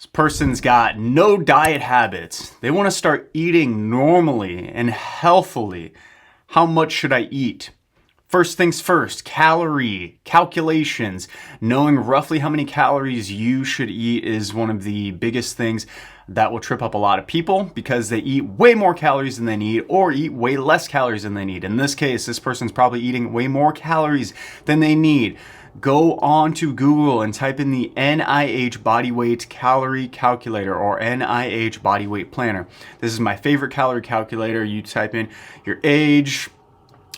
This person's got no diet habits. They want to start eating normally and healthily. How much should I eat? First things first, calorie calculations. Knowing roughly how many calories you should eat is one of the biggest things that will trip up a lot of people because they eat way more calories than they need or eat way less calories than they need. In this case, this person's probably eating way more calories than they need. Go on to Google and type in the NIH body weight calorie calculator or NIH body weight planner. This is my favorite calorie calculator. You type in your age,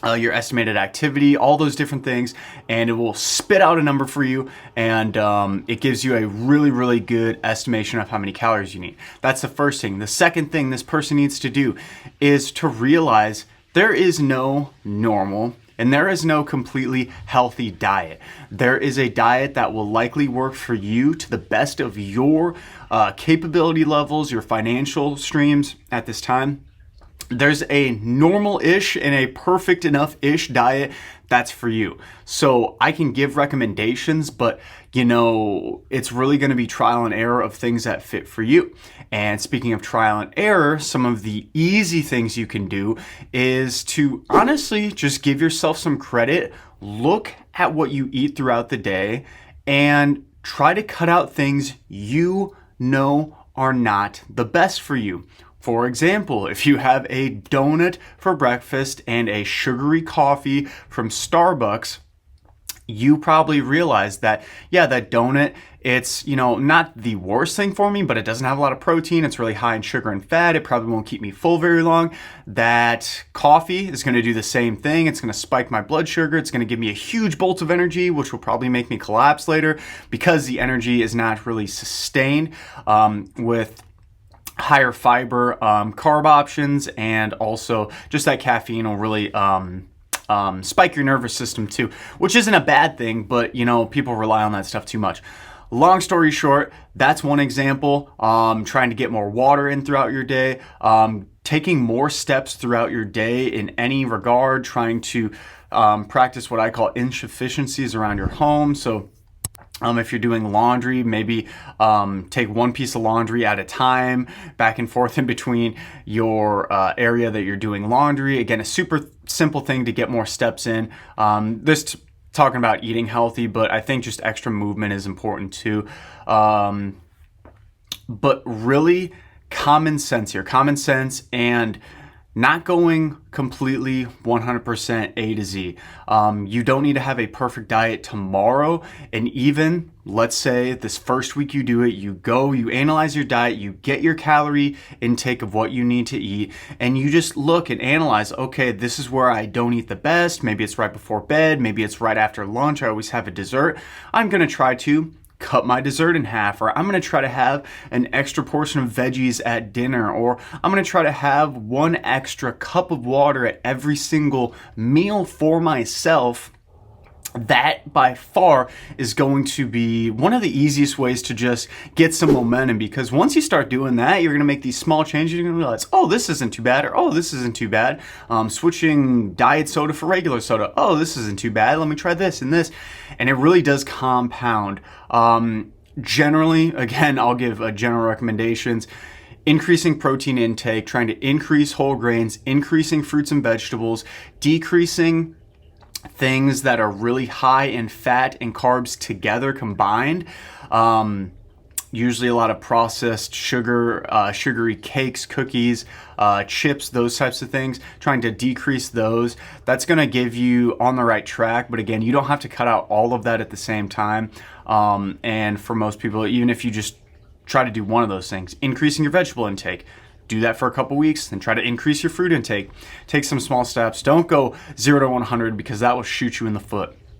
your estimated activity, all those different things, and it will spit out a number for you, and it gives you a really, really good estimation of how many calories you need. That's the first thing. The second thing this person needs to do is to realize there is no normal and there is no completely healthy diet. There is a diet that will likely work for you to the best of your capability levels, your financial streams at this time. There's a normal-ish and a perfect enough-ish diet that's for you. So I can give recommendations, but it's really going to be trial and error of things that fit for you. And speaking of trial and error, some of the easy things you can do is to honestly just give yourself some credit. Look at what you eat throughout the day and try to cut out things you know are not the best for you. For example, if you have a donut for breakfast and a sugary coffee from Starbucks, you probably realize that, that donut, it's, not the worst thing for me, but it doesn't have a lot of protein. It's really high in sugar and fat. It probably won't keep me full very long. That coffee is going to do the same thing. It's going to spike my blood sugar. It's going to give me a huge bolt of energy, which will probably make me collapse later because the energy is not really sustained with higher fiber carb options, and also just that caffeine will really spike your nervous system too, which isn't a bad thing, but people rely on that stuff too much. Long story short, that's one example. Trying to get more water in throughout your day, taking more steps throughout your day in any regard, trying to practice what I call insufficiencies around your home. So if you're doing laundry, maybe take one piece of laundry at a time, back and forth in between your area that you're doing laundry. Again, a super simple thing to get more steps in. This talking about eating healthy, but I think just extra movement is important too. But really common sense here. Common sense and not going completely 100% A to Z. You don't need to have a perfect diet tomorrow. And even, let's say this first week you do it, you analyze your diet, you get your calorie intake of what you need to eat, and you just look and analyze, okay, this is where I don't eat the best. Maybe it's right before bed. Maybe it's right after lunch. I always have a dessert. I'm going to try to cut my dessert in half, or I'm going to try to have an extra portion of veggies at dinner, or I'm going to try to have one extra cup of water at every single meal for myself. That by far is going to be one of the easiest ways to just get some momentum, because once you start doing that, you're going to make these small changes. You're going to realize, oh, this isn't too bad, or oh, this isn't too bad. Switching diet soda for regular soda. Oh, this isn't too bad. Let me try this and this. And it really does compound. Generally, again, I'll give general recommendations. Increasing protein intake, trying to increase whole grains, increasing fruits and vegetables, decreasing things that are really high in fat and carbs together combined. Usually a lot of processed sugar, sugary cakes, cookies, chips, those types of things, trying to decrease those. That's going to give you on the right track. But again, you don't have to cut out all of that at the same time. And for most people, even if you just try to do one of those things, increasing your vegetable intake, do that for a couple weeks, then try to increase your fruit intake. Take some small steps. Don't go 0 to 100 because that will shoot you in the foot.